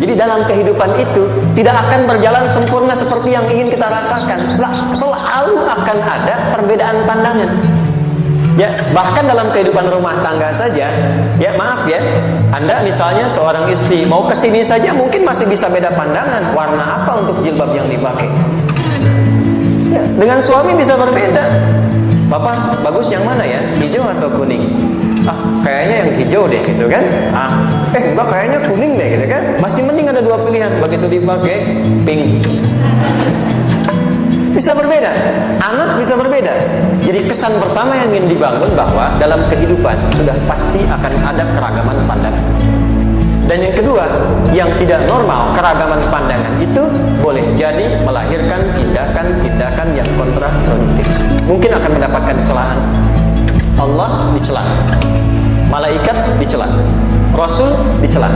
Jadi dalam kehidupan itu tidak akan berjalan sempurna seperti yang ingin kita rasakan. Selalu akan ada perbedaan pandangan. Ya, bahkan dalam kehidupan rumah tangga saja, ya maaf ya, Anda misalnya seorang istri mau kesini saja mungkin masih bisa beda pandangan warna apa untuk jilbab yang dipakai. Ya, dengan suami bisa berbeda. Bapak bagus yang mana ya, hijau atau kuning? Kayaknya yang hijau deh gitu kan. Enggak, kayaknya kuning deh gitu kan. Masih mending ada dua pilihan. Begitu dipakai pink, bisa berbeda. Anak bisa berbeda. Jadi kesan pertama yang ingin dibangun bahwa dalam kehidupan sudah pasti akan ada keragaman pandangan. Dan yang kedua, yang tidak normal, keragaman pandangan itu boleh jadi melahirkan tindakan-tindakan yang kontraproduktif. Mungkin akan mendapatkan celaan. Allah dicela, malaikat dicela, Rasul dicela,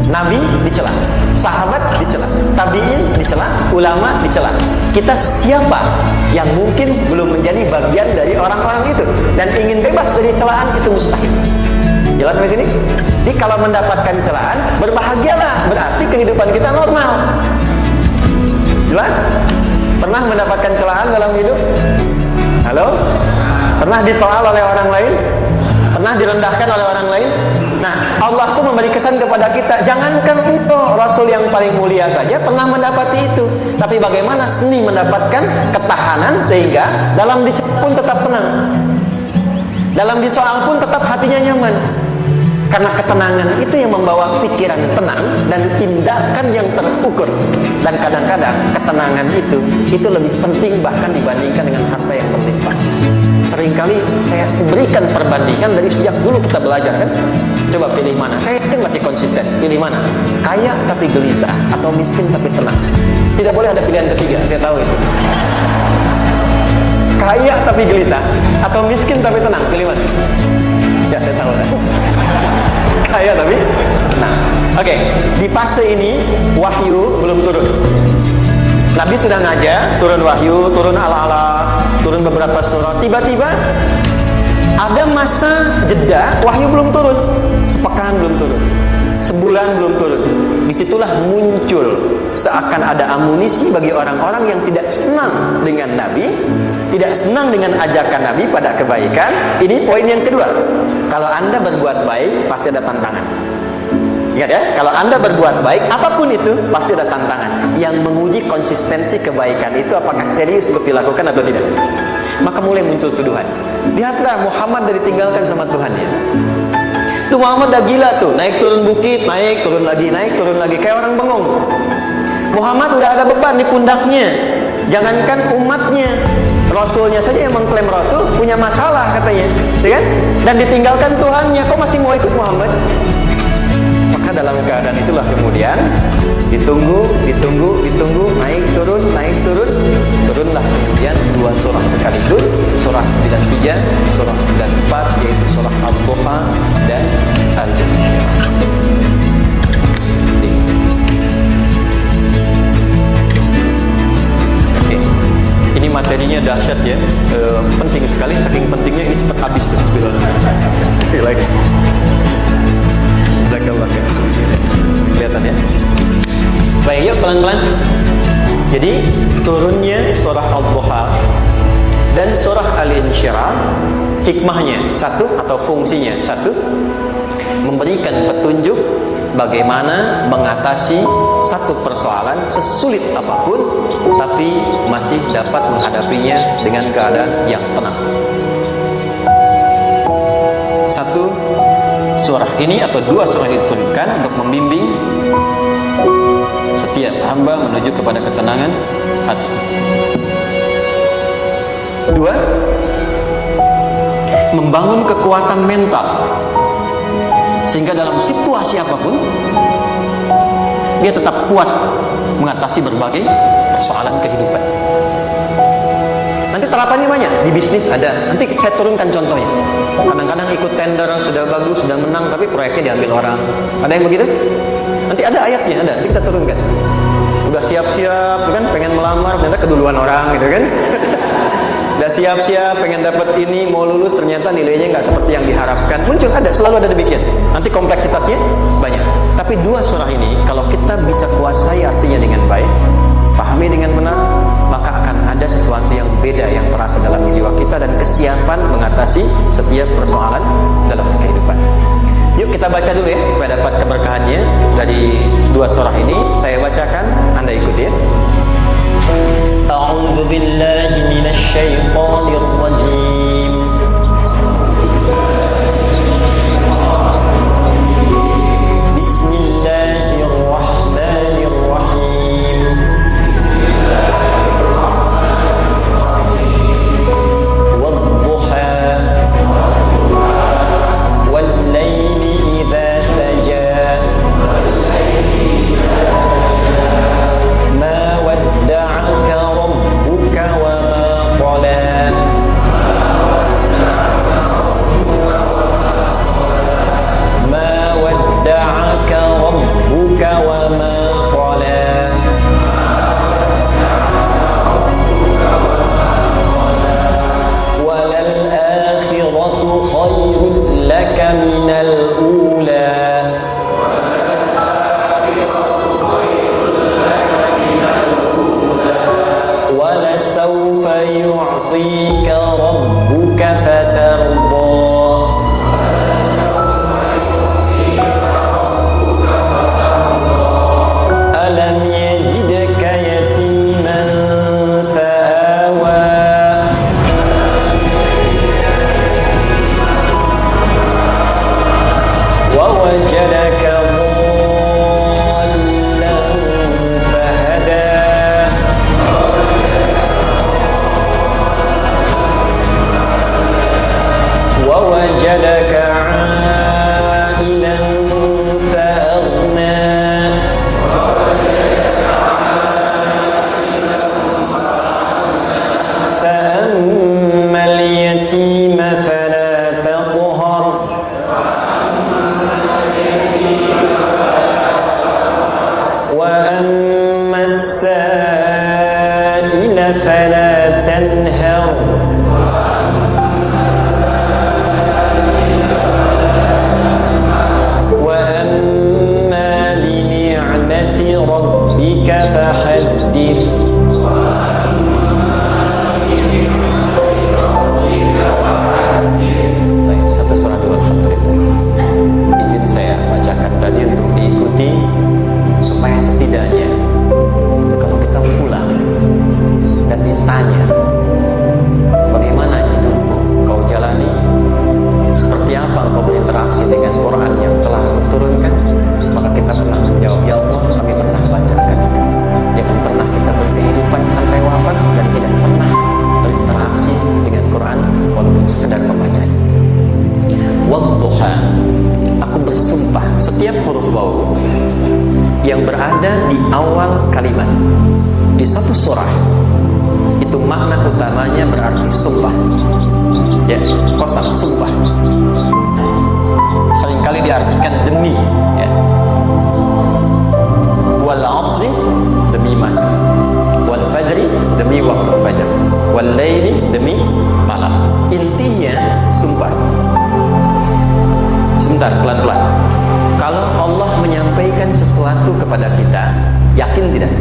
Nabi dicela, sahabat dicela, tabi'in dicela, ulama dicela. Kita siapa yang mungkin belum menjadi bagian dari orang-orang itu dan ingin bebas dari celaan? Itu mustahil. Jelas sampai sini? Jadi kalau mendapatkan celaan, berbahagialah, berarti kehidupan kita normal. Jelas? Pernah mendapatkan celaan dalam hidup? Halo? Pernah disoal oleh orang lain? Pernah direndahkan oleh orang lain? Nah, Allah tuh memberi kesan kepada kita, jangankan itu Rasul yang paling mulia saja pernah mendapati itu. Tapi bagaimana seni mendapatkan ketahanan sehingga dalam dicela pun tetap tenang, dalam disoal pun tetap hatinya nyaman. Karena ketenangan itu yang membawa pikiran tenang dan tindakan yang terukur. Dan kadang-kadang ketenangan itu lebih penting bahkan dibandingkan dengan harta yang berlimpah. Seringkali saya berikan perbandingan dari sejak dulu kita belajar kan. Coba pilih mana? Saya yakin masih konsisten. Pilih mana? Kaya tapi gelisah atau miskin tapi tenang. Tidak boleh ada pilihan ketiga, saya tahu itu. Kaya tapi gelisah atau miskin tapi tenang, pilih mana? Ya saya tahu lah. Kaya tapi tenang. Oke, di fase ini wahyu belum turun. Nabi sudah ngajar, turun wahyu, turun ala-ala, turun beberapa surat. Tiba-tiba ada masa jeda, wahyu belum turun. Sepekan belum turun, sebulan belum turun. Disitulah muncul seakan ada amunisi bagi orang-orang yang tidak senang dengan Nabi, tidak senang dengan ajakan Nabi pada kebaikan. Ini poin yang kedua. Kalau Anda berbuat baik, pasti ada tantangan. Ingat ya, kalau Anda berbuat baik, apapun itu, pasti ada tantangan. Yang menguji konsistensi kebaikan itu apakah serius untuk dilakukan atau tidak. Maka mulai muncul tuduhan. Lihatlah Muhammad dari ditinggalkan sama Tuhannya. Tuh Muhammad udah gila tuh, naik turun bukit, naik turun lagi, kayak orang bengong. Muhammad udah ada beban di pundaknya. Jangankan umatnya, Rasulnya saja yang mengklaim Rasul punya masalah katanya, ya kan? Dan ditinggalkan Tuhannya, kok masih mau ikut Muhammad? Maka dalam keadaan itulah kemudian ditunggu, naik turun, turunlah kemudian dua surah sekaligus, surah 93, surah 94, yaitu surah Al-Duha dan Al-Insyirah. Oke, ini materinya dahsyat ya, penting sekali, saking pentingnya ini cepat habis tuh. Sekali lagi. Kelihatan ya. Baik, yuk pelan-pelan. Jadi turunnya surah Al-Duha dan surah Al-Insyirah, hikmahnya satu atau fungsinya satu, memberikan petunjuk bagaimana mengatasi satu persoalan sesulit apapun, tapi masih dapat menghadapinya dengan keadaan yang tenang. Satu, surah ini atau dua surah ini diturunkan untuk membimbing setiap hamba menuju kepada ketenangan hati. Dua, membangun kekuatan mental sehingga dalam situasi apapun dia tetap kuat mengatasi berbagai persoalan kehidupan. Nanti terapannya banyak, di bisnis ada. Nanti saya turunkan contohnya. Kadang-kadang ikut tender, sudah bagus, sudah menang, tapi proyeknya diambil orang. Ada yang begitu? Nanti ada ayatnya, ada. Nanti kita turunkan. Udah siap-siap, kan pengen melamar, ternyata keduluan orang, gitu kan? Udah siap-siap, pengen dapat ini, mau lulus, ternyata nilainya nggak seperti yang diharapkan. Muncul, ada, selalu ada demikian. Nanti kompleksitasnya banyak. Tapi Tapi dua surah ini kalau kita bisa kuasai artinya dengan baik, pahami dengan benar, maka akan ada sesuatu yang beda yang terasa dalam jiwa kita dan kesiapan mengatasi setiap persoalan dalam kehidupan. Yuk kita baca dulu ya supaya dapat keberkahannya dari dua surah ini. Saya bacakan, Anda ikuti ya. A'udzu billahi minasy syaithanir rajim. Bismillahirrahmanirrahim. Wadduha wal-laili idza saja ma wadda'aka rabbuka wa ma qala ma wadda'aka rabbuka wa ma qala walal akhiratu khairun laka minal ula ولسوف يعطيك ربك فترضى ألم يجدك يتيما فآوى ووجدك ضالا فهدى ووجدك عائلا فأغنى فأما اليتيم فلا تقهر وأما السائل فلا تنهر وأما بنعمة ربك فحدث Baik, satu surah dulu, alhamdulillah. Izin saya bacakan tadi untuk diikuti supaya setidaknya kalau kita pulang dan ditanya bagaimana hidupmu kau jalani, seperti apa engkau berinteraksi dengan Quran yang telah aku turunkan, maka kita pernah menjawab, ya Allah kami pernah bacakan. Jangan pernah kita berkehidupan sampai wafat dan tidak pernah berinteraksi dengan Quran walaupun sekedar membacanya. Wadduha, aku bersumpah, setiap huruf waw yang berada di awal kalimat di satu surah itu makna utamanya berarti sumpah. Ya, kosam sumpah. Seringkali diartikan demi, ya. Wal asri, demi masa. Wal fajri, demi waktu fajar. Wal laili, demi malam. Intinya sumpah. Sebentar, pelan-pelan. Kalau Allah menyampaikan sesuatu kepada kita, yakin tidak?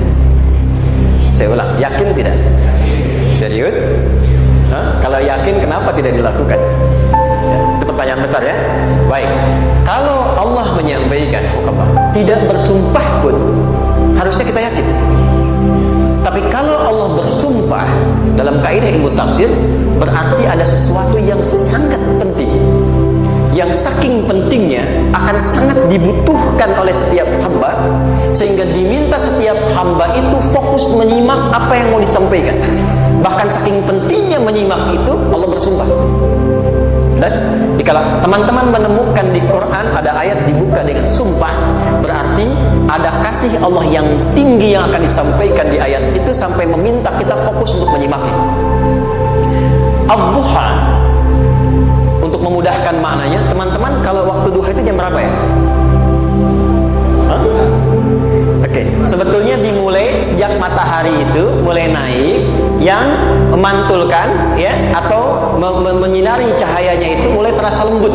Saya ulang, yakin tidak? Serius? Hah? Kalau yakin, kenapa tidak dilakukan? Ya, itu pertanyaan besar ya. Baik, kalau Allah menyampaikan, tidak bersumpah pun harusnya kita yakin. Tapi kalau Allah bersumpah dalam kaidah ilmu tafsir, berarti ada sesuatu yang sangat penting, yang saking pentingnya akan sangat dibutuhkan oleh setiap hamba, sehingga diminta setiap hamba itu fokus menyimak apa yang mau disampaikan. Bahkan saking pentingnya menyimak itu, Allah bersumpah. Jelas? Kalau teman-teman menemukan di Quran ada ayat dibuka dengan sumpah, berarti ada kasih Allah yang tinggi yang akan disampaikan di ayat itu sampai meminta kita fokus untuk menyimaknya. Ad-duha, untuk memudahkan maknanya, teman-teman kalau waktu duha itu jam berapa ya? Oke, sebetulnya dimulai sejak matahari itu mulai naik, yang memantulkan ya, atau menyinari cahayanya itu mulai terasa lembut.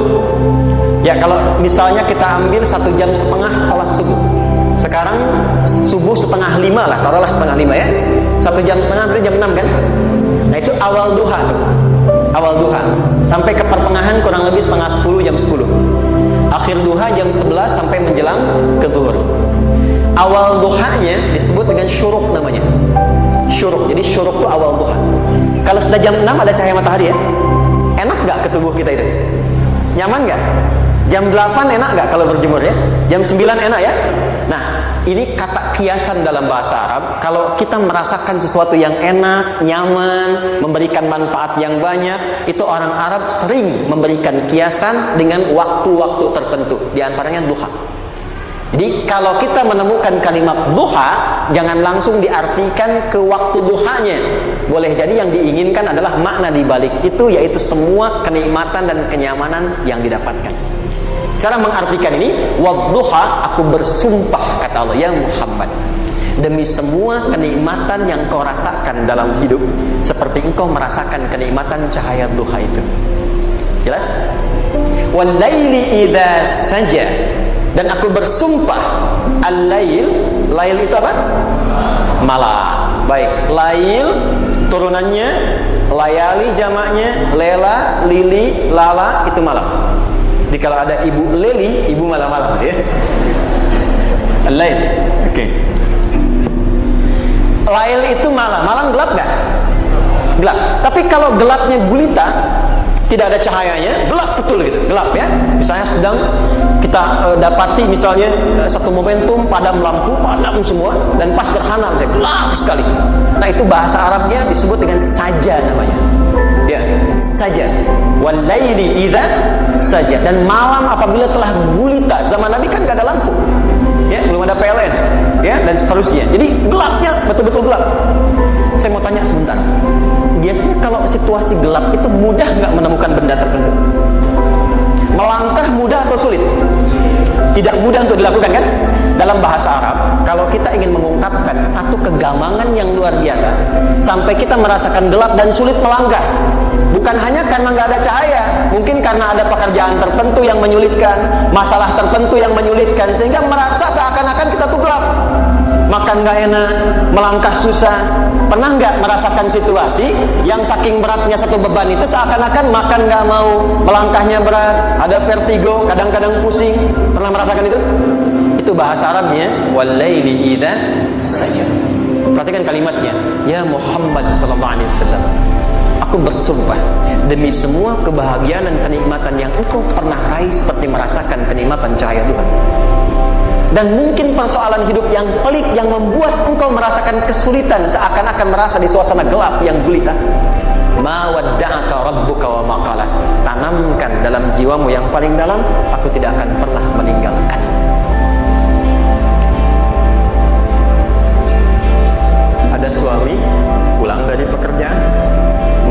Ya kalau misalnya kita ambil 1,5 jam sholat subuh. Sekarang subuh 4:30 lah, taruhlah 4:30 ya. 1,5 jam berarti jam 6 kan? Nah itu awal duha tuh. Awal duha sampai ke pertengahan kurang lebih 9:30 jam 10. Akhir duha jam 11 sampai menjelang ke zuhur. Awal duhanya disebut dengan syuruk namanya. Syuruk. Jadi syuruk itu awal duha. Kalau sudah jam 6 ada cahaya matahari ya. Enak gak ke tubuh kita itu? Nyaman gak? Jam 8 enak gak kalau berjemur ya? Jam 9 enak ya? Nah, ini kata kiasan dalam bahasa Arab. Kalau kita merasakan sesuatu yang enak, nyaman, memberikan manfaat yang banyak, itu orang Arab sering memberikan kiasan dengan waktu-waktu tertentu. Di antaranya duha. Jadi kalau kita menemukan kalimat duha, jangan langsung diartikan ke waktu duhanya. Boleh jadi yang diinginkan adalah makna di balik itu, yaitu semua kenikmatan dan kenyamanan yang didapatkan. Cara mengartikan ini, wadduha, aku bersumpah kata Allah, ya Muhammad, demi semua kenikmatan yang kau rasakan dalam hidup, seperti engkau merasakan kenikmatan cahaya duha itu. Jelas? Wal laili idza saja, dan aku bersumpah al-lail, lail itu apa? Malam. Baik, lail turunannya layali jamaknya, lela, lili, lala itu malam. Jadi kalau ada ibu leli, ibu malam-malam ya. Al-lail. Oke. Lail itu malam. Malam gelap enggak? Gelap. Tapi kalau gelapnya gulita, tidak ada cahayanya, gelap betul gitu, gelap ya. Misalnya sedang kita dapati misalnya satu momentum padam lampu, padam semua, dan pas gerhana gelap sekali. Nah itu bahasa Arabnya disebut dengan saja namanya. Ya, saja. Wal laili idza saja. Dan malam apabila telah gulita. Zaman Nabi kan gak ada lampu. Ya, belum ada PLN. Ya, dan seterusnya. Jadi gelapnya betul-betul gelap. Saya mau tanya sebentar. Biasanya kalau situasi gelap itu mudah nggak menemukan benda tertentu? Melangkah mudah atau sulit? Tidak mudah untuk dilakukan kan? Dalam bahasa Arab, kalau kita ingin mengungkapkan satu kegamangan yang luar biasa, sampai kita merasakan gelap dan sulit melangkah, bukan hanya karena nggak ada cahaya, mungkin karena ada pekerjaan tertentu yang menyulitkan, masalah tertentu yang menyulitkan, sehingga merasa seakan-akan kita tuh gelap. Makan nggak enak, melangkah susah. Pernah nggak merasakan situasi yang saking beratnya satu beban itu seakan-akan makan nggak mau, melangkahnya berat, ada vertigo, kadang-kadang pusing. Pernah merasakan itu? Itu bahasa Arabnya walaili idza saja. Perhatikan kalimatnya, ya Muhammad sallallahu alaihi wasallam, aku bersumpah demi semua kebahagiaan dan kenikmatan yang engkau pernah raih, seperti merasakan kenikmatan cahaya Tuhan. Dan mungkin persoalan hidup yang pelik yang membuat engkau merasakan kesulitan, seakan-akan merasa di suasana gelap yang gulita. Ma wadda'aka rabbuka wa ma qala. Tanamkan dalam jiwamu yang paling dalam, aku tidak akan pernah meninggalkan. Ada suami pulang dari pekerjaan,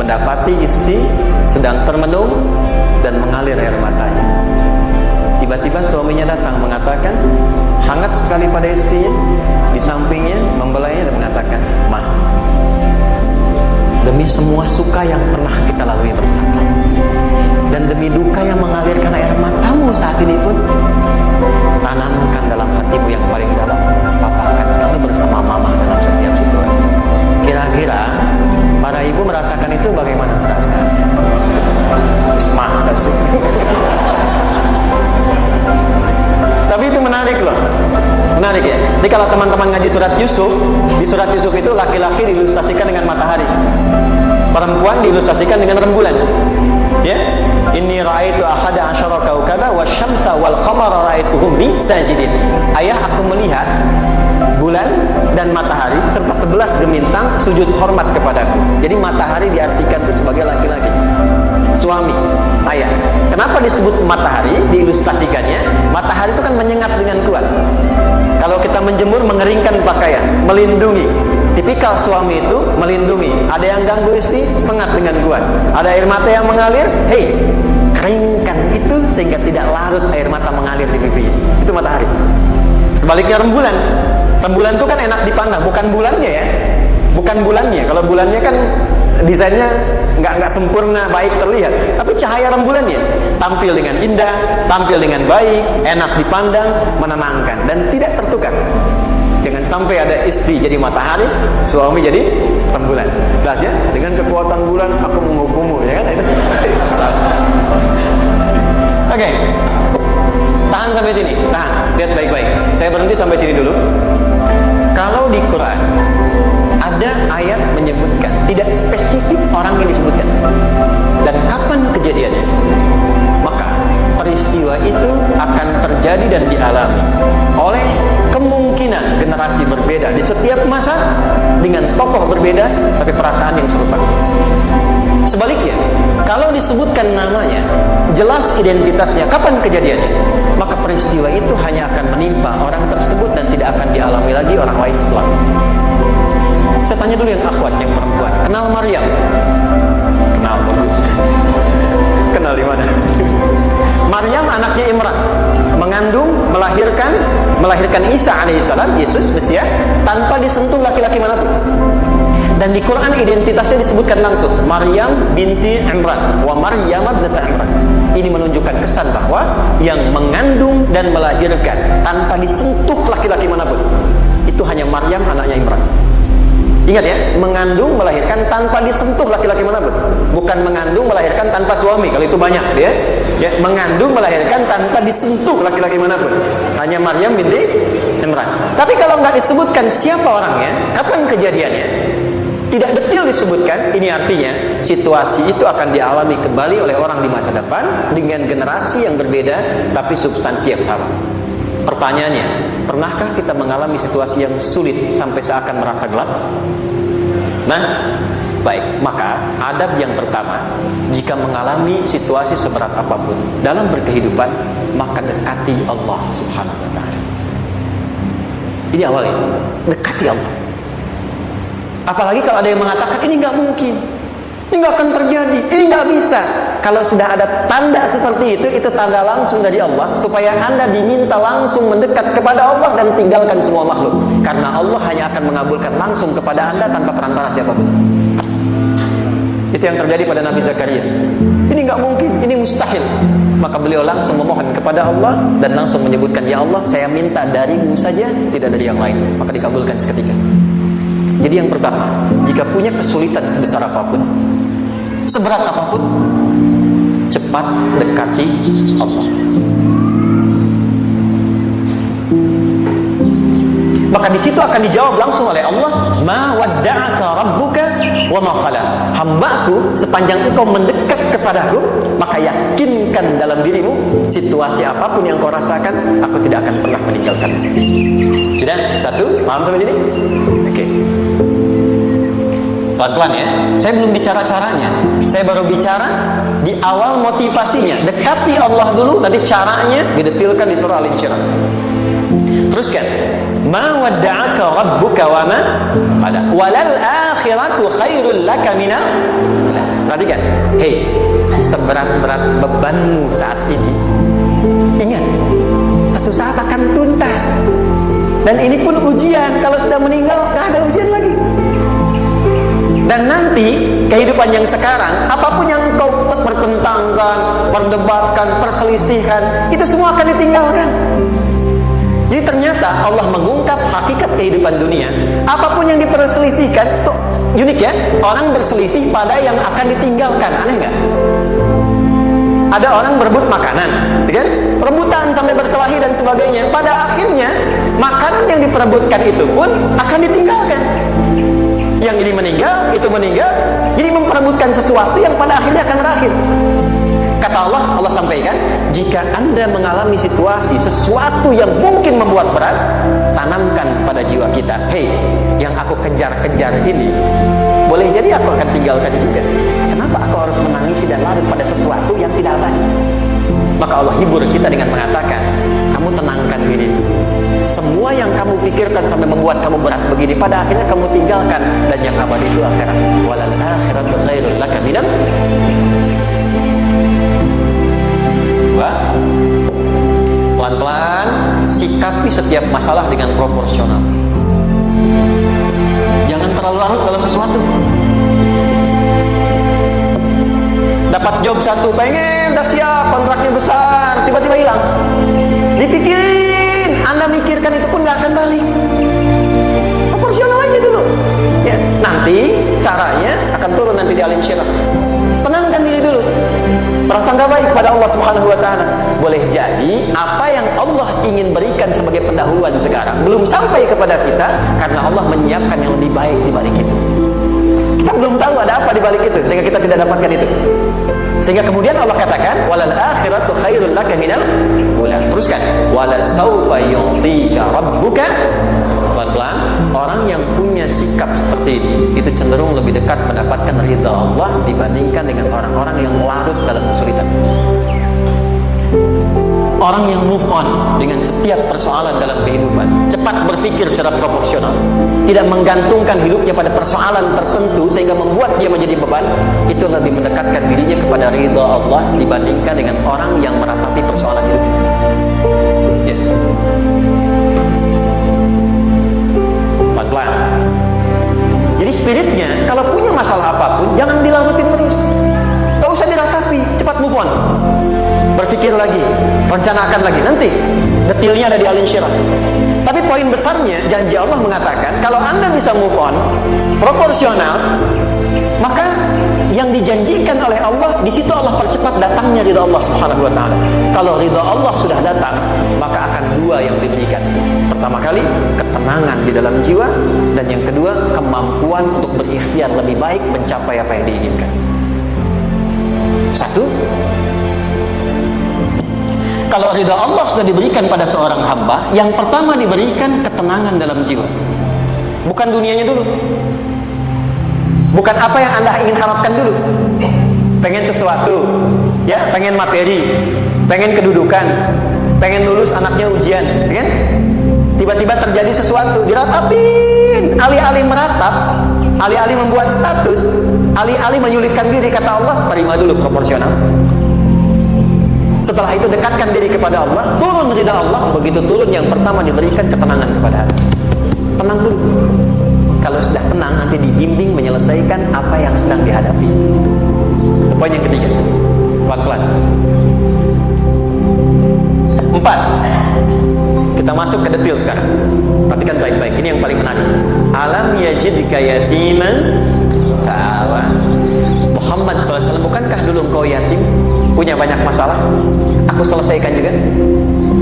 mendapati istri sedang termenung dan mengalir air matanya. Tiba-tiba suaminya datang mengatakan, hangat sekali pada istrinya, di sampingnya membelainya dan mengatakan, "Ma, demi semua suka yang pernah kita lalui bersama, dan demi duka yang mengalirkan air matamu saat ini pun, tanamkan dalam hatimu yang paling dalam, Papa akan selalu bersama Mama dalam setiap situasi." Kira-kira para ibu merasakan itu bagaimana perasaannya? Masa sih? Tapi itu menarik loh. Menarik ya. Jadi kalau teman-teman ngaji surat Yusuf, di surat Yusuf itu laki-laki diilustrasikan dengan matahari, perempuan diilustrasikan dengan rembulan. Ya. Inni ra'aitu ahada asyara kaukaba wasyamsa wal qamara ra'aituhum li sajidin. Ayah, aku melihat bulan dan matahari serta 11 gemintang sujud hormat kepadaku. Jadi matahari diartikan itu sebagai laki-laki, suami, ayah. Kenapa disebut matahari? Diilustrasikannya, matahari itu kan menyengat dengan kuat. Kalau kita menjemur, mengeringkan pakaian, melindungi. Tipikal suami itu melindungi. Ada yang ganggu istri, sengat dengan kuat. Ada air mata yang mengalir, hei, keringkan itu sehingga tidak larut air mata mengalir di pipi. Itu matahari. Sebaliknya rembulan. Rembulan itu kan enak dipandang, bukan bulannya ya. Bukan bulannya. Kalau bulannya kan desainnya nggak sempurna, baik terlihat. Tapi cahaya rembulannya tampil dengan indah, tampil dengan baik, enak dipandang, menenangkan, dan tidak tertukar. Jangan sampai ada istri jadi matahari, suami jadi rembulan. Jelas ya? Dengan kekuatan bulan aku menghukummu, ya kan? Oke. Tahan sampai sini, tahan. Lihat baik-baik. Saya berhenti sampai sini dulu. Kalau di Quran ada ayat menyebutkan, tidak spesifik orang yang disebutkan dan kapan kejadiannya, maka peristiwa itu akan terjadi dan dialami oleh kemungkinan generasi berbeda di setiap masa dengan tokoh berbeda tapi perasaan yang serupa. Sebaliknya, kalau disebutkan namanya, jelas identitasnya, kapan kejadiannya, maka peristiwa itu hanya akan menimpa orang tersebut dan tidak akan dialami lagi orang lain setelah. Saya tanya dulu yang akhwat, yang perempuan, kenal Maryam? Kenal, bagus. Kenal di mana? Maryam anaknya Imran, mengandung, melahirkan Isa alaihissalam, Yesus Mesias, tanpa disentuh laki-laki manapun. Dan di Quran identitasnya disebutkan langsung, Maryam binti Imran, wa Maryam ibnata Imran. Ini menunjukkan kesan bahwa yang mengandung dan melahirkan tanpa disentuh laki-laki manapun, itu hanya Maryam anaknya Imran. Ingat ya, mengandung, melahirkan tanpa disentuh laki-laki manapun. Bukan mengandung, melahirkan tanpa suami, kalau itu banyak ya. Ya, mengandung, melahirkan tanpa disentuh laki-laki manapun, hanya Maryam binti Imran. Tapi kalau nggak disebutkan siapa orangnya, kapan kejadiannya, tidak detail disebutkan, ini artinya situasi itu akan dialami kembali oleh orang di masa depan dengan generasi yang berbeda tapi substansi yang sama. Pertanyaannya, pernahkah kita mengalami situasi yang sulit sampai seakan merasa gelap? Nah, baik, maka adab yang pertama, jika mengalami situasi seberat apapun dalam berkehidupan, maka dekati Allah Subhanahu wa ta'ala. Ini awalnya, dekati Allah. Apalagi kalau ada yang mengatakan ini nggak mungkin, ini nggak akan terjadi, ini nggak bisa. Kalau sudah ada tanda seperti itu tanda langsung dari Allah supaya Anda diminta langsung mendekat kepada Allah dan tinggalkan semua makhluk. Karena Allah hanya akan mengabulkan langsung kepada Anda tanpa perantara siapapun. Itu yang terjadi pada Nabi Zakaria. Ini nggak mungkin, ini mustahil. Maka beliau langsung memohon kepada Allah dan langsung menyebutkan, ya Allah, saya minta darimu saja, tidak dari yang lain. Maka dikabulkan seketika. Jadi yang pertama, jika punya kesulitan sebesar apapun, seberat apapun, cepat dekati Allah. Maka di situ akan dijawab langsung oleh Allah, ma wadda'aka rabbuka wa ma qala. Hambaku, sepanjang engkau mendekat kepadaku, maka yakinkan dalam dirimu, situasi apapun yang kau rasakan, aku tidak akan pernah meninggalkanmu. Sudah? Satu? Paham sampai sini? Oke. Pelan-pelan ya. Saya belum bicara caranya. Saya baru bicara di awal motivasinya. Dekati Allah dulu, nanti caranya didetilkan di surah Al-Insyirah. Teruskan. Ma wadda'aka rabbuka wa ma qala. Walal akhiratu khairul laka minal. Perhatikan. Hei, seberat-berat bebanmu saat ini, ingat, satu saat akan tuntas. Dan ini pun ujian. Kalau sudah meninggal, nggak ada ujian lagi. Dan nanti kehidupan yang sekarang, apapun yang kau pertentangkan, perdebatkan, perselisihkan, itu semua akan ditinggalkan. Jadi ternyata Allah mengungkap hakikat kehidupan dunia. Apapun yang diperselisihkan, tuh unik ya. Orang berselisih pada yang akan ditinggalkan. Aneh nggak? Ada orang berebut makanan, kan? Rebutan sampai berkelahi dan sebagainya. Pada akhirnya makanan yang diperebutkan itu pun akan ditinggalkan. Yang ini meninggal, itu meninggal. Jadi memperebutkan sesuatu yang pada akhirnya akan berakhir. Kata Allah, Allah sampaikan, jika Anda mengalami situasi sesuatu yang mungkin membuat berat, tanamkan pada jiwa kita, hei, yang aku kejar-kejar ini, boleh jadi aku akan tinggalkan juga. Kenapa aku harus menangisi dan larut pada sesuatu yang tidak abadi? Maka Allah hibur kita dengan mengatakan, kamu tenangkan diri. Semua yang kamu pikirkan sampai membuat kamu berat begini, pada akhirnya kamu tinggalkan, dan yang abadi itu akhirat. Walal akhiratu khairul laka minal. Pelan-pelan sikapi setiap masalah dengan proporsional. Jangan terlalu larut dalam sesuatu. Dapat job satu, pengen, udah siap, kontraknya besar, tiba-tiba hilang. Dipikirin, Anda mikirkan itu pun gak akan balik. Proporsional aja dulu. Ya, nanti caranya akan turun nanti di alim syirah. Tenangkan diri dulu. Prasangka baik kepada Allah Subhanahu wa taala. Boleh jadi apa yang Allah ingin berikan sebagai pendahuluan sekarang belum sampai kepada kita karena Allah menyiapkan yang lebih baik di balik itu. Kita belum tahu ada apa di balik itu sehingga kita tidak dapatkan itu. Sehingga kemudian Allah katakan walal akhiratu khairul laka minal ula. Teruskan wala saufa yu'tika rabbuka. Pelan-pelan, orang yang punya sikap seperti ini itu cenderung lebih dekat mendapatkan ridha Allah dibandingkan dengan orang-orang yang larut dalam kesulitan. Orang yang move on dengan setiap persoalan dalam kehidupan, cepat berpikir secara proporsional, tidak menggantungkan hidupnya pada persoalan tertentu sehingga membuat dia menjadi beban, itu lebih mendekatkan dirinya kepada ridha Allah dibandingkan dengan orang yang meratapi persoalan hidup. Ya. Pelan-pelan. Jadi spiritnya kalau punya masalah apapun jangan dilarutin terus, gak usah diratapi, cepat move on, berpikir lagi, rencanakan lagi, nanti detailnya ada di Al Insyirah. Tapi poin besarnya janji Allah mengatakan kalau Anda bisa move on proporsional, maka yang dijanjikan oleh Allah di situ Allah percepat datangnya ridha Allah Subhanahu wa taala. Kalau ridha Allah sudah datang, maka akan dua yang diberikan. Pertama kali, ketenangan di dalam jiwa, dan yang kedua, kemampuan untuk berikhtiar lebih baik mencapai apa yang diinginkan. Satu, kalau ridha Allah sudah diberikan pada seorang hamba, yang pertama diberikan ketenangan dalam jiwa. Bukan dunianya dulu. Bukan apa yang Anda ingin harapkan dulu. Pengen sesuatu, ya, pengen materi, pengen kedudukan, pengen lulus anaknya ujian, kan? Tiba-tiba terjadi sesuatu, diratapin, alih-alih meratap, alih-alih membuat status, alih-alih menyulitkan diri, kata Allah, terima dulu proporsional. Setelah itu dekatkan diri kepada Allah, turun ridha Allah. Begitu turun, yang pertama diberikan ketenangan kepada hati. Tenang dulu. Kalau sudah tenang, nanti dibimbing menyelesaikan apa yang sedang dihadapi. Itu poin yang ketiga. Pelan-pelan. 4. Kita masuk ke detail sekarang. Perhatikan baik-baik. Ini yang paling menarik. Alam yajidka yatiman fa'awa. Muhammad SAW, bukankah dulu engkau yatim? Punya banyak masalah? Aku selesaikan juga.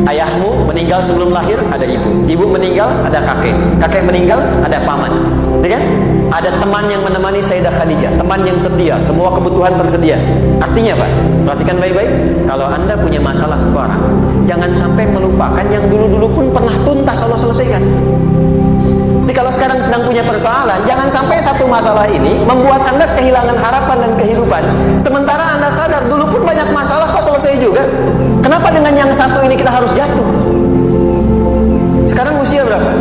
Ayahmu meninggal sebelum lahir, ada ibu. Ibu meninggal, ada kakek. Kakek meninggal, ada paman. Ya kan? Ada teman yang menemani Sayyidah Khadijah, teman yang setia, semua kebutuhan tersedia. Artinya apa? Perhatikan baik-baik. Kalau Anda punya masalah sekarang, jangan sampai melupakan yang dulu-dulu pun pernah tuntas Allah selesaikan. Jadi kalau sekarang sedang punya persoalan, jangan sampai satu masalah ini membuat Anda kehilangan harapan dan kehidupan. Sementara Anda sadar dulu pun banyak masalah kok selesai juga. Kenapa dengan yang satu ini kita harus jatuh? Sekarang usia berapa?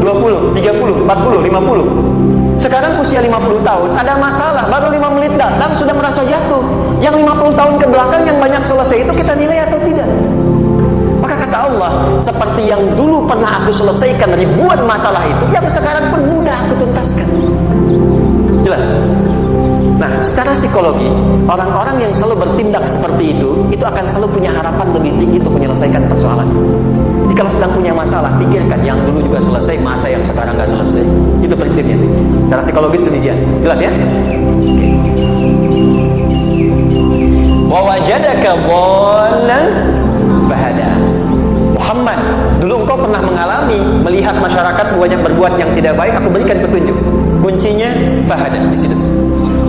20, 30, 40, 50. Sekarang usia 50 tahun, ada masalah, baru 5 menit datang sudah merasa jatuh. Yang 50 tahun ke belakang yang banyak selesai itu kita nilai atau tidak? Maka kata Allah, seperti yang dulu pernah aku selesaikan ribuan masalah itu, yang sekarang pun mudah aku tuntaskan. Jelas? Nah, secara psikologi, orang-orang yang selalu bertindak seperti itu akan selalu punya harapan lebih tinggi untuk menyelesaikan persoalan. Jadi kalau sedang punya masalah, pikirkan yang dulu juga selesai, masa yang sekarang nggak selesai. Itu prinsipnya. Secara psikologis demikian. Jelas ya? Wa wajadaka dhallan fahada. Muhammad, dulu engkau pernah mengalami melihat masyarakat banyak berbuat yang tidak baik, aku berikan petunjuk. Kuncinya fahada di situ.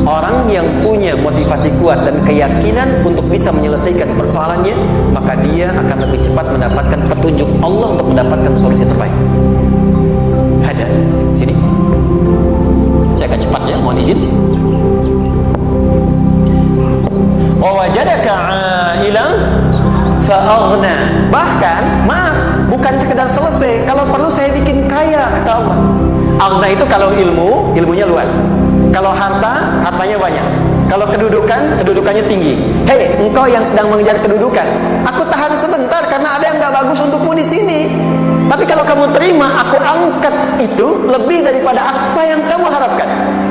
Orang yang punya motivasi kuat dan keyakinan untuk bisa menyelesaikan persoalannya, maka dia akan lebih cepat mendapatkan petunjuk Allah untuk mendapatkan solusi terbaik. Hada, sini. Saya akan cepat ya, mohon izin. Wa wajadaka 'ailan fa'aghna. Bahkan, maaf, bukan sekedar selesai, kalau perlu saya bikin kaya, kata Allah. Aghna itu kalau ilmunya luas. Kalau harta, hartanya banyak. Kalau kedudukan, kedudukannya tinggi. Hei, engkau yang sedang mengejar kedudukan, aku tahan sebentar karena ada yang gak bagus untukmu di sini. Tapi kalau kamu terima, aku angkat itu lebih daripada apa yang kamu harapkan.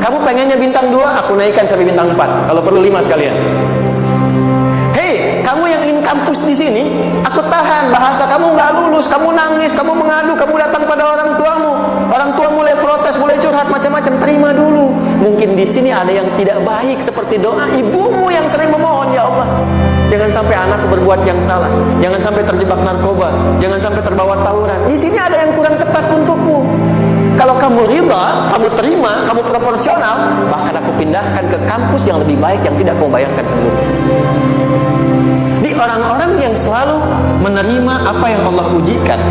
Kamu pengennya bintang 2, aku naikkan sampai bintang 4. Kalau perlu 5 sekalian. Hei, kamu yang ingin kampus di sini, aku tahan. Bahasa kamu nggak lulus, kamu nangis, kamu mengadu, kamu datang pada orang tuamu. Orang tua mulai protes, mulai curhat macam-macam. Terima dulu. Mungkin di sini ada yang tidak baik, seperti doa ibumu yang sering memohon, ya Allah, jangan sampai anakku berbuat yang salah, jangan sampai terjebak narkoba, jangan sampai terbawa tawuran. Di sini ada yang kurang ketat untukmu. Kalau kamu riba, kamu terima, kamu proporsional, bahkan aku pindahkan ke kampus yang lebih baik yang tidak kamu bayangkan sebelumnya. Di orang-orang yang selalu menerima apa yang Allah ujikan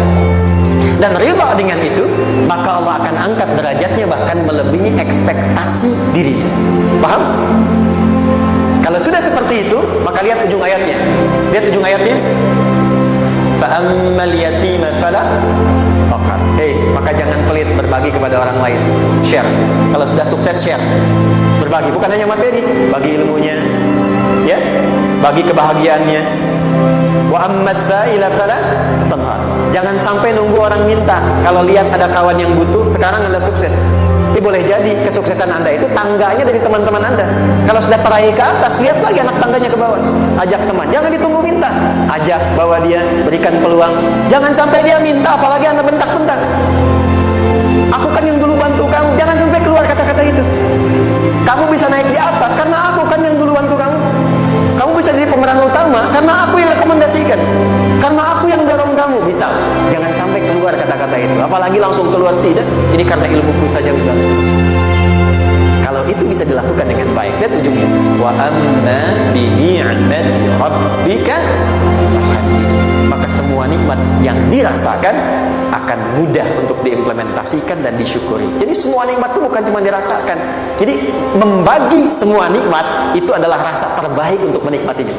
dan riba dengan itu, maka Allah akan angkat derajatnya bahkan melebihi ekspektasi dirinya. Paham? Kalau sudah seperti itu, maka lihat ujung ayatnya. Lihat ujung ayatnya. فَأَمَّا الْيَتِيمَ فَلَا تَقْهَرْ. Maka jangan pelit berbagi kepada orang lain. Share. Kalau sudah sukses, share. Berbagi, bukan hanya materi, bagi ilmunya, ya, bagi kebahagiaannya. Wa ammas sa'ila fala tanhar. Jangan sampai nunggu orang minta. Kalau lihat ada kawan yang butuh, sekarang Anda sukses. Ini boleh jadi kesuksesan Anda itu tangganya dari teman-teman Anda. Kalau sudah teraih ke atas, lihat lagi anak tangganya ke bawah. Ajak teman, jangan ditunggu minta. Ajak, bawa dia, berikan peluang. Jangan sampai dia minta, apalagi Anda bentak-bentak. Aku kan yang dulu bantu kamu. Jangan sampai keluar kata-kata itu. Kamu bisa naik di atas karena aku kan yang dulu bantu kamu. Kamu bisa jadi pemeran utama karena aku yang rekomendasikan, karena aku yang dorong kamu. Bisa. Jangan sampai keluar kata-kata itu. Apalagi langsung keluar, tidak, ini karena ilmuku saja misalnya. Kalau itu bisa dilakukan dengan baik, lihat ujungnya. Wa amma bi ni'mati rabbika fahaddits. Maka semua nikmat yang dirasakan akan mudah untuk diimplementasikan dan disyukuri. Jadi semua nikmat itu bukan cuma dirasakan. Jadi membagi semua nikmat itu adalah rasa terbaik untuk menikmatinya.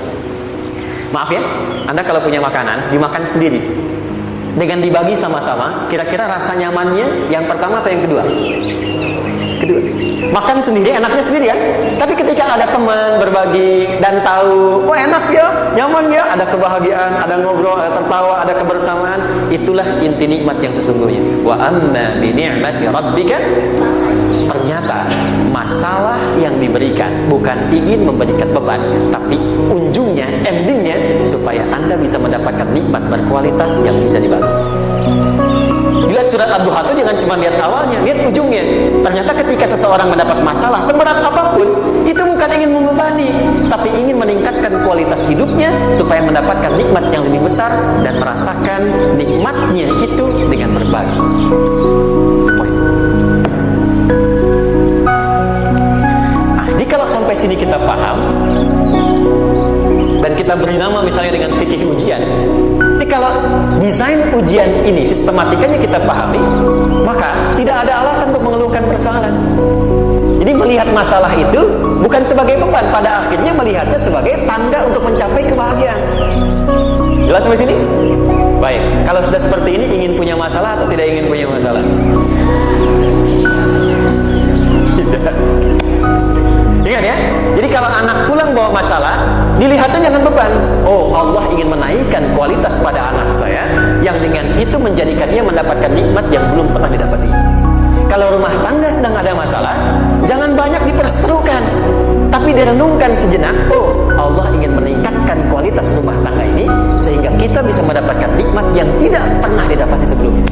Maaf ya, Anda kalau punya makanan, dimakan sendiri. Dengan dibagi sama-sama, kira-kira rasa nyamannya yang pertama atau yang kedua? Kedua. Makan sendiri, enaknya sendiri kan? Tapi ketika ada teman berbagi dan tahu, wah enak ya, nyaman ya, ada kebahagiaan, ada ngobrol, ada tertawa, ada kebersamaan, itulah inti nikmat yang sesungguhnya. Wa amma bi ni'mati rabbika. Ternyata masalah yang diberikan bukan ingin memberikan beban, tapi ujungnya, endingnya, supaya Anda bisa mendapatkan nikmat berkualitas yang bisa dibagi. Lihat surat Ad-Duha itu jangan cuma lihat awalnya, lihat ujungnya. Ternyata ketika seseorang mendapat masalah seberat apapun, itu bukan ingin membebani, tapi ingin meningkatkan kualitas hidupnya supaya mendapatkan nikmat yang lebih besar dan merasakan nikmatnya itu dengan berbagi. Poin. Jadi kalau sampai sini kita paham dan kita beri nama misalnya dengan fikih ujian. Jadi kalau desain ujian ini sistematikanya kita pahami, maka tidak ada alasan untuk mengeluhkan persoalan. Jadi melihat masalah itu bukan sebagai beban, pada akhirnya melihatnya sebagai tanda untuk mencapai kebahagiaan. Jelas sampai sini? Baik, kalau sudah seperti ini, ingin punya masalah atau tidak ingin punya masalah? Tidak. Ingat ya, jadi kalau anak pulang bawa masalah, dilihatnya jangan beban. Oh, Allah ingin menaikkan kualitas pada anak saya, yang dengan itu menjadikan ia mendapatkan nikmat yang belum pernah didapati. Kalau rumah tangga sedang ada masalah, jangan banyak diperseterukan, tapi direnungkan sejenak. Oh, Allah ingin meningkatkan kualitas rumah tangga ini, sehingga kita bisa mendapatkan nikmat yang tidak pernah didapati sebelumnya.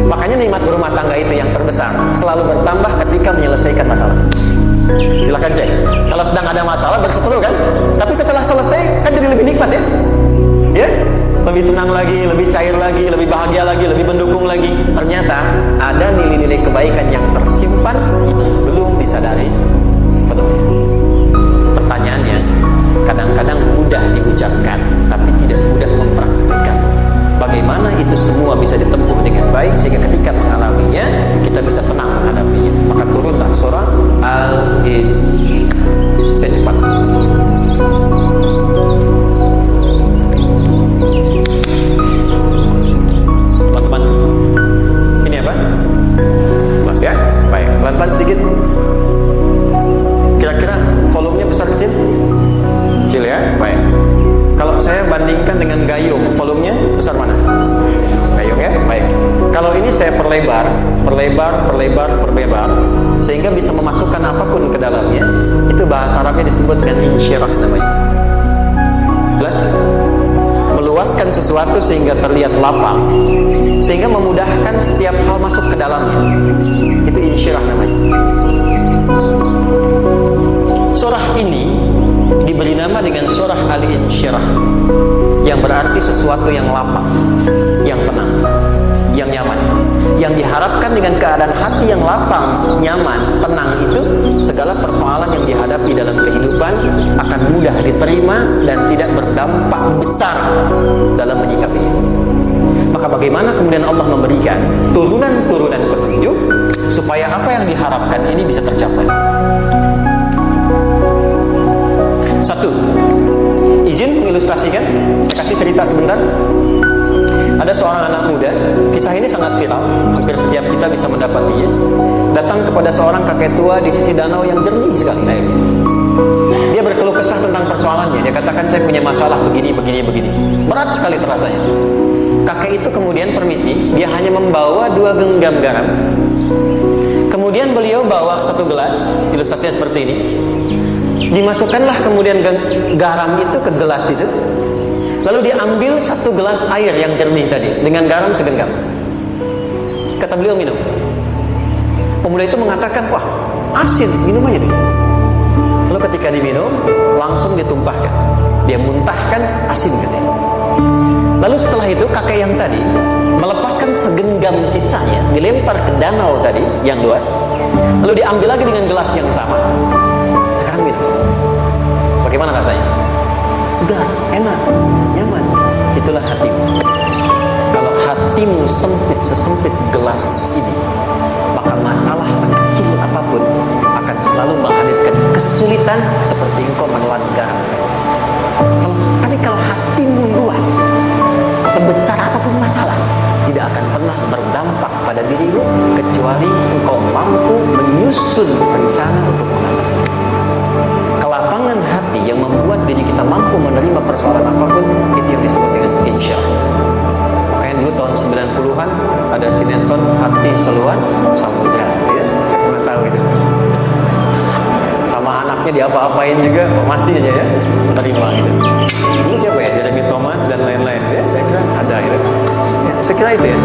Makanya nikmat berumah tangga itu yang terbesar selalu bertambah ketika menyelesaikan masalah. Silahkan cek. Kalau sedang ada masalah berseteru kan, tapi setelah selesai kan jadi lebih nikmat ya. Ya, lebih senang lagi, lebih cair lagi, lebih bahagia lagi, lebih mendukung lagi. Ternyata ada nilai-nilai kebaikan yang tersimpan yang belum disadari sepenuhnya. Pertanyaannya, kadang-kadang mudah diucapkan tapi tidak mudah mempraktikkan. Bagaimana itu semua bisa ditempuh dengan baik sehingga ketika mengalaminya kita bisa tenang menghadapinya. Maka turunlah surah Al-Insyirah. Saya cepat. Teman-teman, ini apa? Mas ya? Baik, pelan-pelan sedikit. Kira-kira volumenya besar kecil? Kecil ya? Baik. Kalau saya bandingkan dengan gayung, volumenya besar mana? Gayung ya? Baik. Kalau ini saya perlebar, perlebar sehingga bisa memasukkan apapun ke dalamnya. Itu bahasa Arabnya disebut dengan insyirah namanya. Jelas? Meluaskan sesuatu sehingga terlihat lapang, sehingga memudahkan setiap hal masuk ke dalamnya. Itu insyirah namanya. Surah ini diberi nama dengan surah Al-Insyirah, yang berarti sesuatu yang lapang, yang tenang, yang nyaman. Yang diharapkan dengan keadaan hati yang lapang, nyaman, tenang itu, segala persoalan yang dihadapi dalam kehidupan akan mudah diterima dan tidak berdampak besar dalam menyikapinya. Maka bagaimana kemudian Allah memberikan turunan-turunan petunjuk supaya apa yang diharapkan ini bisa tercapai? Satu, izin mengilustrasikan. Saya kasih cerita sebentar. Ada seorang anak muda, kisah ini sangat viral, hampir setiap kita bisa mendapatinya. Datang kepada seorang kakek tua di sisi danau yang jernih sekali airnya. Dia berkeluh kesah tentang persoalannya. Dia katakan, saya punya masalah begini. Berat sekali terasanya. Kakek itu kemudian permisi, dia hanya membawa 2 genggam garam. Kemudian beliau bawa 1 gelas, ilustrasinya seperti ini. Dimasukkanlah kemudian garam itu ke gelas itu. Lalu diambil 1 gelas air yang jernih tadi dengan garam segenggam. Kata beliau, minum. Pemuda itu mengatakan, wah, asin, minum aja deh. Lalu ketika diminum, langsung ditumpahkan. Dia muntahkan, asin katanya. Lalu setelah itu kakek yang tadi melepaskan segenggam sisanya, dilempar ke danau tadi yang luas. Lalu diambil lagi dengan gelas yang sama. Sekarang minum. Bagaimana rasanya? Segar, enak, nyaman. Itulah hatimu. Kalau hatimu sempit sesempit gelas ini, maka masalah sekecil apapun akan selalu menghadirkan kesulitan seperti engkau menelan garam. Tapi kalau hatimu luas, sebesar apapun masalah tidak akan pernah berdampak pada dirimu kecuali engkau mampu menyusun rencana untuk mengatasinya. Kelapangan hati yang membuat diri kita mampu menerima persoalan apapun, itu yang disebut dengan insyaallah. Makanya dulu tahun 90-an ada sinetron Hati Seluas Samudra, ya? Saya pernah tahu itu. Sama anaknya diapa-apain juga masih aja ya menerima gitu. Dulu siapa ya? Jeremy Thomas dan lain-lain ya, saya kira ada itu. Ya, saya kira itu ya.